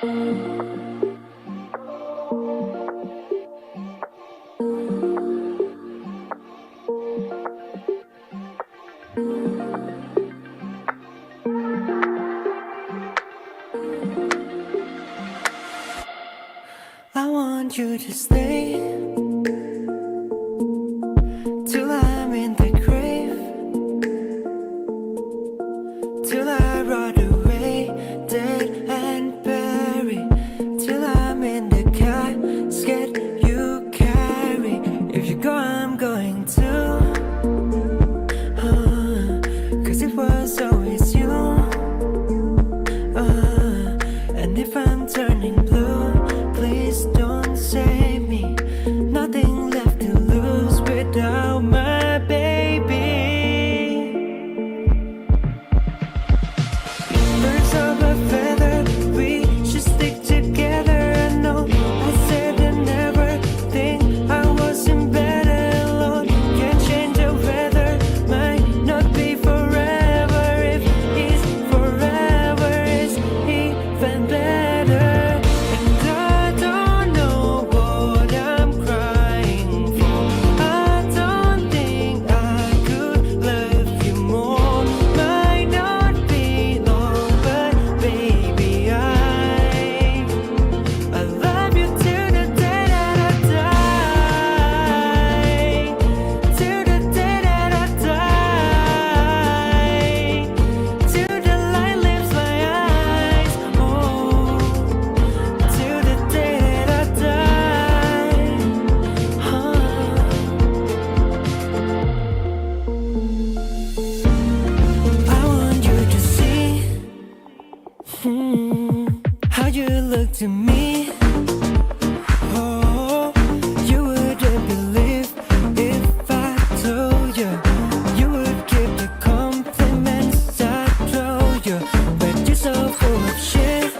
I want you to stay till I'm in the grave, till I rot away, dead and buried, till I'm in the casket you carry. If you go, I'm going too, 'cause it was always you, and if I'm turning blue, please don't save me. Nothing left to lose without my baby. Birds of a feather, we should stick together. I know I said I never think I wasn't better alone. Can't change the weather, might not be forever. If he's forever, is even better. How you look to me, oh, you wouldn't believe if I told you. You would give the compliments I throw you, but you're so full of shit.